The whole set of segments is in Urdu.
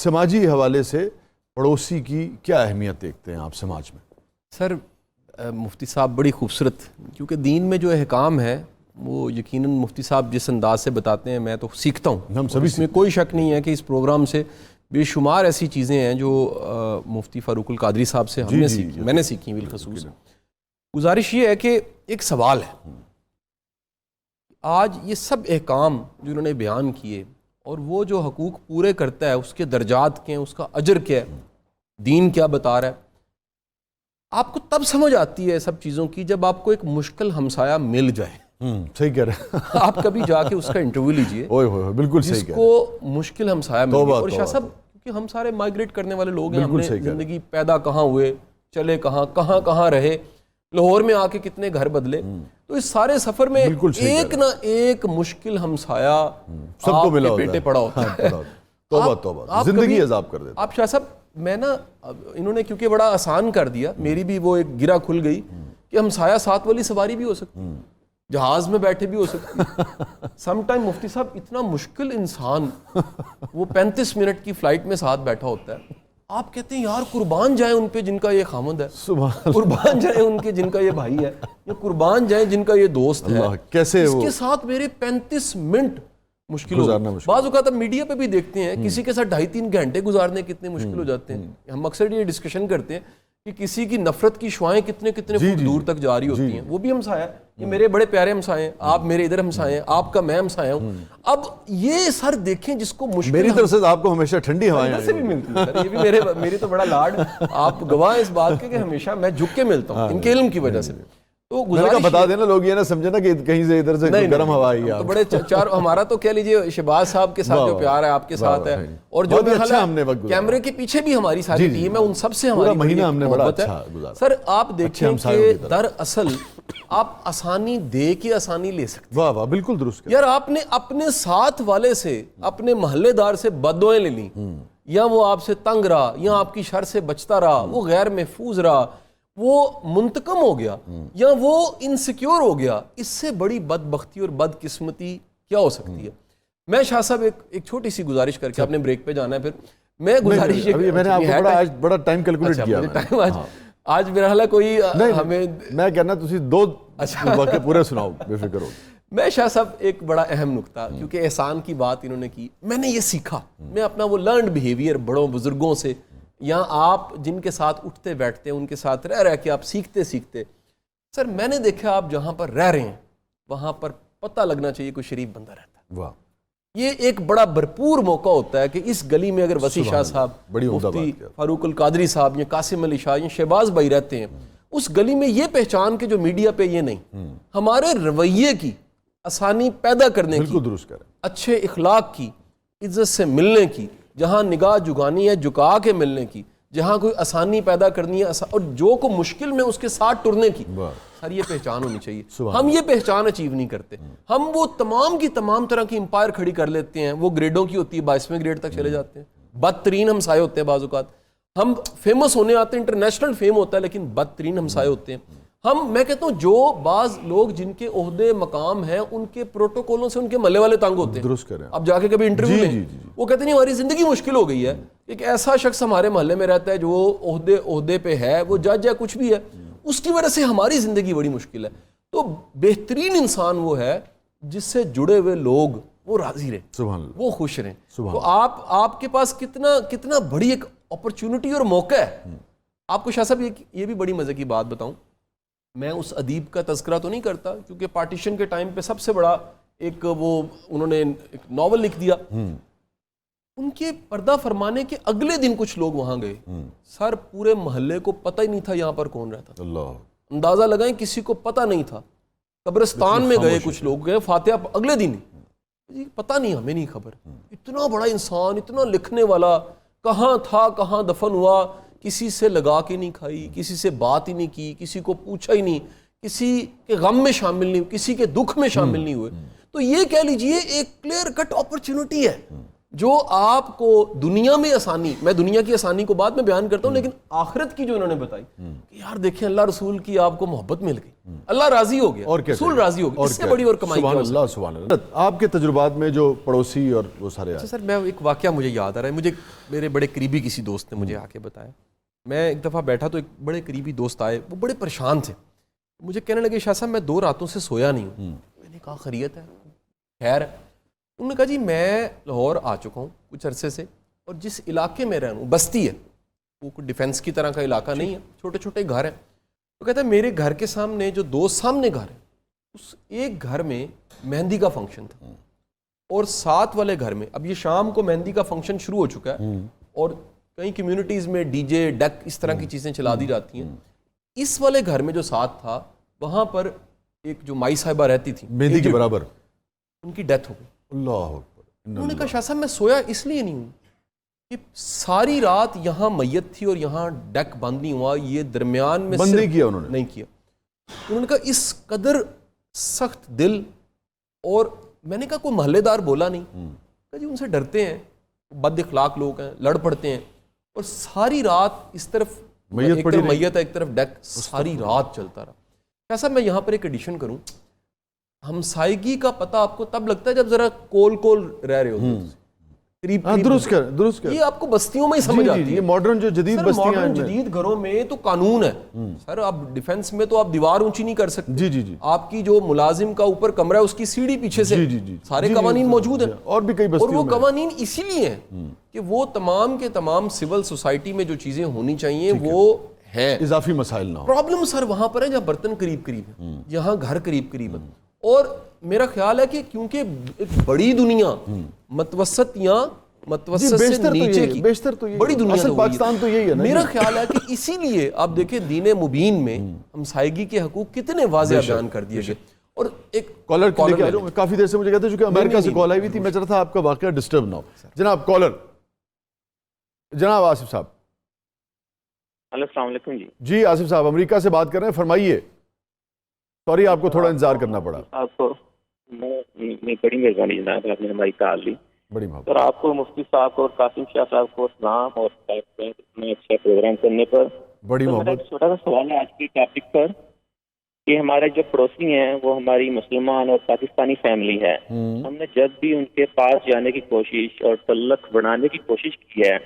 سماجی حوالے سے پڑوسی کی کیا اہمیت دیکھتے ہیں آپ سماج میں؟ سر مفتی صاحب بڑی خوبصورت، کیونکہ دین میں جو احکام ہے وہ یقیناً مفتی صاحب جس انداز سے بتاتے ہیں میں تو سیکھتا ہوں. ہم سبھی اس میں کوئی شک نہیں ہے کہ اس پروگرام سے بے شمار ایسی چیزیں ہیں جو مفتی فاروق القادری صاحب سے ہم نے سیکھی، میں نے سیکھی بالخصوص. گزارش یہ ہے کہ ایک سوال ہے، آج یہ سب احکام جو انہوں نے بیان کیے اور وہ جو حقوق پورے کرتا ہے اس کے درجات کیا ہیں، اس کا اجر کیا ہے، دین کیا بتا رہا ہے، آپ کو تب سمجھ آتی ہے سب چیزوں کی جب آپ کو ایک مشکل ہمسایہ مل جائے. صحیح کہہ رہے ہیں. آپ کبھی جا کے اس کا انٹرویو لیجئے بالکل صحیح جس کو مشکل ہمسایہ مل گیا. اور شاہ صاحب کیونکہ ہم سارے مائگریٹ کرنے والے لوگ ہیں، ہم نے زندگی پیدا کہاں ہوئے، چلے کہاں رہے، لاہور میں آ کے کتنے گھر بدلے، تو اس سارے سفر میں ایک نہ ایک مشکل ہمسایہ سب کو ملا بیٹے پڑا ہوتا ہے. توبہ زندگی عذاب کر دیتا. آپ شاہ صاحب میں نا انہوں نے کیونکہ بڑا آسان کر دیا، میری بھی وہ ایک گرہ کھل گئی کہ ہمسایہ ساتھ والی سواری بھی ہو سکتی، جہاز میں بیٹھے بھی ہو سکتی. سم ٹائم مفتی صاحب اتنا مشکل انسان وہ 35 منٹ کی فلائٹ میں ساتھ بیٹھا ہوتا ہے، آپ کہتے ہیں یار قربان جائیں ان پہ جن کا یہ خامند ہے، قربان جائیں ان کے جن کا یہ بھائی ہے، یا قربان جائیں جن کا یہ دوست ہے، کیسے اس کے ساتھ میرے 35 منٹ مشکل ہو گئے. بعض اوقات ہم میڈیا پہ بھی دیکھتے ہیں کسی کے ساتھ 2.5-3 گھنٹے گزارنے کتنے مشکل ہو جاتے ہیں. ہم اکثر یہ ڈسکشن کرتے ہیں کہ کسی کی نفرت کی شعائیں کتنے فٹ دور تک جا رہی ہوتی ہیں. وہ بھی ہمسایہ، یہ میرے بڑے پیارے ہمسائے ہیں، آپ میرے ادھر ہمسائے ہیں، آپ کا میں ہمسایہ ہوں. اب یہ سر دیکھیں جس کو مشکل میری طرف سے آپ کو ہمیشہ ٹھنڈی ہوائیں سے بھی ملتی ہیں. یہ بھی میری تو بڑا لاڈ، آپ گواہ اس بات کے کہ ہمیشہ میں جھک کے ملتا ہوں ان کے علم کی وجہ سے. تو گزارش بتا دینا لوگ یہ نہ سمجھے نا کہ کہیں سے ادھر سے گرم ہوا آئی ہے. تو بڑے چار ہمارا تو کہہ لیجیے شہباز صاحب کے ساتھ جو پیار ہے آپ کے ساتھ ہے، اور جو کیمرے کے پیچھے بھی ہماری ساری ٹیم ہے ان سب سے ہماری مہینہ ہم نے بڑا اچھا گزارا. سر آپ دیکھیں کہ دراصل آپ آسانی دے کے آسانی لے سکتے. واہ واہ بالکل درست. یار آپ نے اپنے ساتھ والے سے، اپنے محلے دار سے بددعائیں لے لیں، یا وہ آپ سے تنگ رہا، یا آپ کی شر سے بچتا رہا، وہ غیر محفوظ رہا، وہ منتقم ہو گیا، یا وہ انسیکیور ہو گیا، اس سے بڑی بدبختی اور بدقسمتی کیا ہو سکتی ہے. میں شاہ صاحب ایک چھوٹی سی گزارش کر کے اپنے بریک پہ جانا ہے. پھر میں گزارش میں نے آپ کو آج بڑا ٹائم کیلکولیٹ کیا. آج میرا حال ہے کوئی ہمیں میں کہنا تسی 2 واقعے پورے سناؤ بے فکر ہو. میں شاہ صاحب ایک بڑا اہم نقطہ، کیونکہ احسان کی بات انہوں نے کی، میں نے یہ سیکھا، میں اپنا وہ لرنڈ بیہیویئر بڑوں بزرگوں سے، یا آپ جن کے ساتھ اٹھتے بیٹھتے ہیں ان کے ساتھ رہ کے آپ سیکھتے سر میں نے دیکھا آپ جہاں پر رہ رہے ہیں وہاں پر پتہ لگنا چاہیے کوئی شریف بندہ رہتا ہے. واہ، یہ ایک بڑا بھرپور موقع ہوتا ہے کہ اس گلی میں اگر وسیع شاہ صاحب، مفتی فاروق القادری صاحب، یا قاسم علی شاہ، یا شہباز بھائی رہتے ہیں اس گلی میں، یہ پہچان کے جو میڈیا پہ یہ نہیں، ہمارے رویے کی آسانی پیدا کرنے کی، درست کریں، اچھے اخلاق کی، عزت سے ملنے کی، جہاں نگاہ جھکانی ہے جھکا کے ملنے کی، جہاں کوئی آسانی پیدا کرنی ہے اور جو کو مشکل میں اس کے ساتھ ٹرنے کی، سر یہ پہچان ہونی چاہیے. ہم یہ پہچان اچیو نہیں کرتے. ہم وہ تمام کی تمام طرح کی امپائر کھڑی کر لیتے ہیں، وہ گریڈوں کی ہوتی ہے، 22ویں گریڈ تک چلے جاتے ہیں، بدترین ہمسائے ہوتے ہیں. بعض اوقات ہم فیمس ہونے آتے ہیں، انٹرنیشنل فیم ہوتا ہے، لیکن بدترین ہمسائے ہوتے ہیں. میں کہتا ہوں جو بعض لوگ جن کے عہدے مقام ہیں ان کے پروٹوکولوں سے ان کے محلے والے تنگ ہوتے ہیں. درست کریں. اب جا کے کبھی انٹرویو لیں، وہ کہتے ہیں ہماری زندگی مشکل ہو گئی ہے. ایک ایسا شخص ہمارے محلے میں رہتا ہے جو عہدے پہ ہے، وہ جج ہے، کچھ بھی ہے، اس کی وجہ سے ہماری زندگی بڑی مشکل ہے. تو بہترین انسان وہ ہے جس سے جڑے ہوئے لوگ وہ راضی رہیں، وہ خوش رہیں. تو آپ کے پاس کتنا بڑی ایک اپرچونٹی اور موقع ہے. آپ کو شاہ صاحب یہ بھی بڑی مزے کی بات بتاؤں، میں اس ادیب کا تذکرہ تو نہیں کرتا کیونکہ پارٹیشن کے ٹائم پہ سب سے بڑا ایک وہ انہوں نے ایک ناول لکھ دیا. ان کے پردہ فرمانے کے اگلے دن کچھ لوگ وہاں گئے، سر پورے محلے کو پتہ ہی نہیں تھا یہاں پر کون رہتا تھا. اندازہ لگائیں کسی کو پتہ نہیں تھا. قبرستان میں گئے کچھ لوگ، گئے فاتحہ اگلے دن، پتہ نہیں، ہمیں نہیں خبر. اتنا بڑا انسان، اتنا لکھنے والا، کہاں تھا کہاں دفن ہوا، کسی سے لگا کے نہیں کھائی، کسی سے بات ہی نہیں کی، کسی کو پوچھا ہی نہیں، کسی کے غم میں شامل نہیں ہوئے، کسی کے دکھ میں شامل نہیں ہوئے. تو یہ کہہ لیجئے ایک کلیئر کٹ اپرچونٹی ہے. جو آپ کو دنیا میں آسانی, میں دنیا کی آسانی کو بعد میں بیان کرتا ہوں, لیکن آخرت کی جو انہوں نے بتائی کہ یار دیکھیں اللہ رسول کی آپ کو محبت مل گئی, اللہ راضی ہو گیا, رسول راضی ہو گیا, اس سے بڑی اور کمائی کیا ہو سکتی. سبحان اللہ. آپ کے تجربات میں جو پڑوسی اور وہ سارے سر میں ایک واقعہ مجھے یاد آ رہا ہے, مجھے میرے بڑے قریبی کسی دوست نے مجھے آ کے بتایا. میں ایک دفعہ بیٹھا تو ایک بڑے قریبی دوست آئے, وہ بڑے پریشان تھے, مجھے کہنے لگے شاہ صاحب میں 2 راتوں سے سویا نہیں ہوں. میں نے کہا خیریت ہے, خیر ہے؟ انہوں نے کہا جی میں لاہور آ چکا ہوں کچھ عرصے سے, اور جس علاقے میں رہ رہا ہوں بستی ہے, وہ کوئی ڈیفینس کی طرح کا علاقہ نہیں ہے, چھوٹے چھوٹے گھر ہیں. تو کہتا ہے میرے گھر کے سامنے جو 2 سامنے گھر ہیں, اس ایک گھر میں مہندی کا فنکشن تھا, اور ساتھ والے گھر میں اب یہ شام کو مہندی کا فنکشن شروع ہو چکا ہے, اور کئی کمیونٹیز میں ڈی جے ڈک اس طرح کی چیزیں چلا دی جاتی ہیں. اس والے گھر میں جو ساتھ تھا وہاں پر ایک جو مائی صاحبہ رہتی تھی مہندی کے برابر, ان کی ڈیتھ ہو گئی. اللہ اکبر. انہوں نے کہا شاہ صاحب میں سویا اس لیے نہیں ہوں کہ ساری رات یہاں میت تھی اور یہاں ڈیک بند نہیں ہوا, یہ درمیان میں بند نہیں کیا, انہوں نے نہیں کیا. انہوں نے کہا اس قدر سخت دل, اور میں نے کہا کوئی محلے دار بولا نہیں, کہا جی ان سے ڈرتے ہیں, بد اخلاق لوگ ہیں, لڑ پڑتے ہیں, اور ساری رات اس طرف ایک طرف میت ہے ایک طرف ڈیک, ساری رات چلتا رہا. شاہ صاحب میں یہاں پر ایک ایڈیشن کروں, ہمسائیگی کا پتہ آپ کو تب لگتا ہے جب ذرا کول کول رہ رہے ہوتے ہیں, قریب درست کر. یہ آپ کو بستیوں میں ہی سمجھ آتی ہے. یہ ماڈرن جو جدید بستیاں ہیں, ماڈرن جدید گھروں میں تو قانون ہے سر, آپ ڈیفنس میں تو آپ دیوار اونچی نہیں کر سکتے. جی جی جی, آپ کی جو ملازم کا اوپر کمرہ ہے اس کی سیڑھی پیچھے سے, سارے قوانین موجود ہیں, اور بھی کئی بستیوں میں, اور وہ قوانین اسی لیے ہیں کہ وہ تمام کے تمام سول سوسائٹی میں جو چیزیں ہونی چاہیے وہ ہیں, اضافی مسائل نہ ہو. پرابلم سر وہاں پر ہے جہاں برتن قریب قریب ہے, یہاں گھر قریب قریب ہے. اور میرا خیال ہے کہ کیونکہ ایک بڑی دنیا متوسط یا متوسط سے نیچے کی بڑی دنیا اصل پاکستان تو یہی ہے نا, میرا خیال ہے کہ اسی لیے آپ دیکھیں دین مبین میں ہمسائیگی کے حقوق کتنے واضح بیان کر دیے گئے. اور ایک کالر کافی دیر سے مجھے کہتے ہیں چونکہ امریکہ سے کال آئی ہوئی تھی, میں چاہتا تھا آپ کا واقعہ ڈسٹرب نہ ہو. جناب کالر, جناب آصف صاحب. السلام علیکم. جی آصف صاحب امریکہ سے بات کر رہے ہیں, فرمائیے. سوری آپ کو تھوڑا انتظار کرنا پڑا. آپ کو بڑی مہربانی جناب, آپ نے ہماری کال لی. بڑی محبت. اور آپ کو مفتی صاحب کو اور قاسم شاہ صاحب کو سلام, اور اتنا اچھا پروگرام کرنے پر. بڑی محبت. ایک چھوٹا سا سوال ہے آج کے ٹاپک پر کہ ہمارے جو پڑوسی ہیں وہ ہماری مسلمان اور پاکستانی فیملی ہے. ہم نے جب بھی ان کے پاس جانے کی کوشش اور تعلق بڑھانے کی کوشش کی ہے,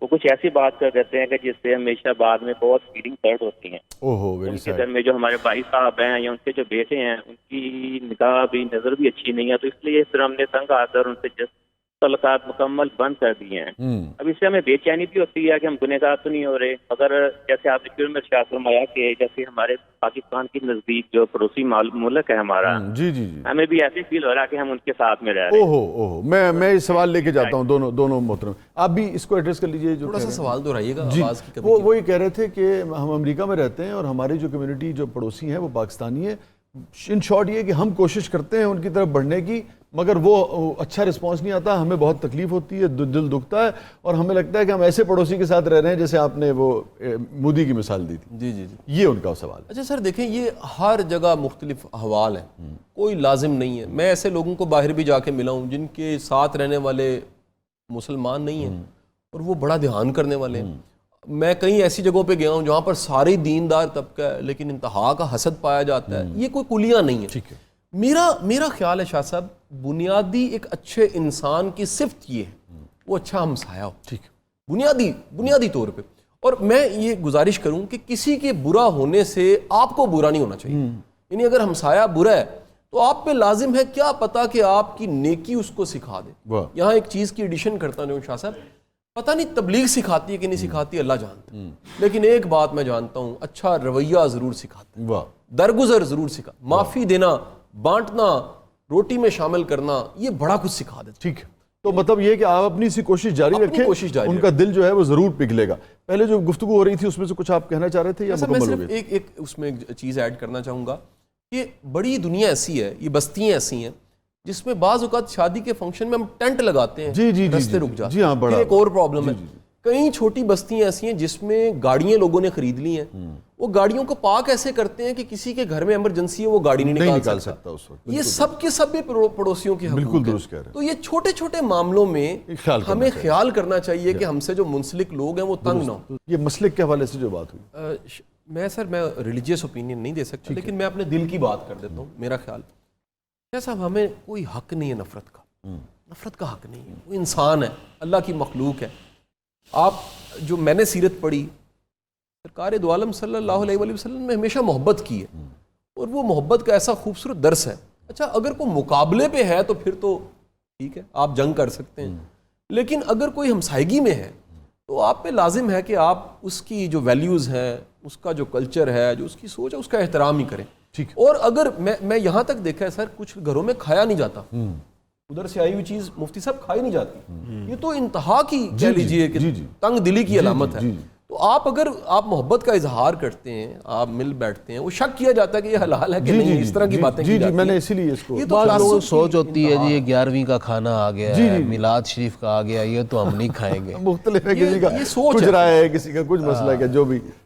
وہ کچھ ایسی بات کر دیتے ہیں کہ جس سے ہمیشہ بعد میں بہت فیلنگ ہرٹ ہوتی ہیں. ان کے گھر میں جو ہمارے بھائی صاحب ہیں یا ان کے جو بیٹے ہیں, ان کی نگاہ بھی نظر بھی اچھی نہیں ہے, تو اس لیے پھر ہم نے تنگ آ کر ان سے جس تعلقات مکمل بند کر دیے ہیں. اب اس سے ہمیں بے چینی بھی ہوتی ہے کہ ہم گنہگار تو نہیں ہو رہے, مگر جیسے آپ نے فلم میں ارشاد فرمایا کہ جیسے ہمارے پاکستان کے نزدیک جو پڑوسی ملک ہے ہمارا, جی جی جی, ہمیں بھی ایسے فیل ہو رہا ہے کہ ہم ان کے ساتھ میں رہ رہے ہیں. میں یہ سوال لے کے جاتا ہوں دونوں محترم, آپ بھی اس کو ایڈریس کر لیجئے. جو تھوڑا سا سوال دہرائیے گا. وہ یہ کہہ رہے تھے کہ ہم امریکہ میں رہتے ہیں اور ہماری جو کمیونٹی جو پڑوسی ہیں وہ پاکستانی ہے. ان شارٹ یہ کہ ہم کوشش کرتے ہیں ان کی طرف بڑھنے کی, مگر وہ اچھا رسپانس نہیں آتا, ہمیں بہت تکلیف ہوتی ہے, دل دکھتا ہے, اور ہمیں لگتا ہے کہ ہم ایسے پڑوسی کے ساتھ رہ رہے ہیں جیسے آپ نے وہ مودی کی مثال دی تھی. جی جی جی, یہ ان کا سوال. اچھا سر دیکھیں, یہ ہر جگہ مختلف احوال ہیں, کوئی لازم نہیں ہے. میں ایسے لوگوں کو باہر بھی جا کے ملا ہوں جن کے ساتھ رہنے والے مسلمان نہیں ہیں اور وہ بڑا دھیان کرنے والے ہیں. میں کئی ایسی جگہوں پہ گیا ہوں جہاں پر سارے دیندار طبقہ ہے لیکن انتہا کا حسد پایا جاتا ہے. یہ کوئی کلیہ نہیں ہے. ٹھیک ہے, میرا خیال ہے شاہ صاحب, بنیادی ایک اچھے انسان کی صفت یہ ہے وہ اچھا ہمسایہ ہو. ٹھیک ہے, بنیادی طور پہ. اور میں یہ گزارش کروں کہ کسی کے برا ہونے سے آپ کو برا نہیں ہونا چاہیے. یعنی اگر ہمسایہ برا ہے تو آپ پہ لازم ہے کیا پتا کہ آپ کی نیکی اس کو سکھا دے. یہاں ایک چیز کی ایڈیشن کرتا ہوں شاہ صاحب, پتہ نہیں تبلیغ سکھاتی ہے کہ نہیں سکھاتی, اللہ جانتا ہے, لیکن ایک بات میں جانتا ہوں, اچھا رویہ ضرور سکھاتا ہے, درگزر ضرور سکھا, معافی دینا, بانٹنا, روٹی میں شامل کرنا, یہ بڑا کچھ سکھا دیتا. ٹھیک ہے, تو مطلب یہ کہ آپ اپنی سی کوشش جاری رکھیں, ان کا دل جو ہے وہ ضرور پگھلے گا. پہلے جو گفتگو ہو رہی تھی اس میں سے کچھ آپ کہنا چاہ رہے تھے یا مکمل ہو گئے؟ ایک اس میں چیز ایڈ کرنا چاہوں گا کہ بڑی دنیا ایسی ہے, یہ بستیاں ایسی ہیں جس میں بعض اوقات شادی کے فنکشن میں ہم ٹینٹ لگاتے ہیں, رستے رک جاتے ہیں. ایک اور پرابلم ہے کئی چھوٹی بستیاں ایسی ہیں جس میں گاڑیاں لوگوں نے خرید لی ہیں، وہ گاڑیوں کو پارک ایسے کرتے ہیں کہ کسی کے گھر میں ایمرجنسی ہے وہ گاڑی نہیں نکال سکتا اس وقت. یہ سب کے سب پڑوسیوں کے بالکل حقوق درست کہہ رہے ہیں. ہیں. تو یہ چھوٹے چھوٹے معاملوں میں ہمیں خیال کرنا چاہیے کہ ہم سے جو منسلک لوگ ہیں وہ تنگ نہ ہوں. یہ مسلک کے حوالے سے جو بات ہوئی، میں ریلیجیس اوپینین نہیں دے سکتا، لیکن میں اپنے دل کی بات کر دیتا ہوں. میرا خیال صاحب ہمیں کوئی حق نہیں ہے نفرت کا، نفرت کا حق نہیں ہے. وہ انسان ہے، اللہ کی مخلوق ہے. آپ جو میں نے سیرت پڑھی، سرکار دو عالم صلی اللہ علیہ وآلہ وسلم نے ہمیشہ محبت کی ہے، اور وہ محبت کا ایسا خوبصورت درس ہے. اچھا اگر کوئی مقابلے پہ ہے تو پھر تو ٹھیک ہے، آپ جنگ کر سکتے ہیں، لیکن اگر کوئی ہمسائیگی میں ہے تو آپ پہ لازم ہے کہ آپ اس کی جو ویلیوز ہیں، اس کا جو کلچر ہے، جو اس کی سوچ ہے، اس کا احترام ہی کریں. اور اگر میں یہاں تک دیکھا ہے سر، کچھ گھروں میں کھایا نہیں جاتا، ادھر سے آئی ہوئی چیز مفتی صاحب کھائی نہیں جاتی. یہ تو انتہا کی کہہ لیجئے کہ تنگ دلی کی علامت ہے. تو آپ اگر آپ محبت کا اظہار کرتے ہیں، آپ مل بیٹھتے ہیں، وہ شک کیا جاتا ہے کہ یہ حلال ہے کہ نہیں، اس طرح کی باتیں کی جاتی ہیں. میں نے اسی لیے اس کو بعض لوگوں کی سوچ ہوتی ہے جی یہ 11ویں کا کھانا آ گیا ہے، میلاد شریف کا آ گیا، یہ تو ہم نہیں کھائیں گے. مختلف ہے، کسی کا یہ سوچ کچھ رائے ہے، کسی کا کچھ مسئلہ ہے، جو بھی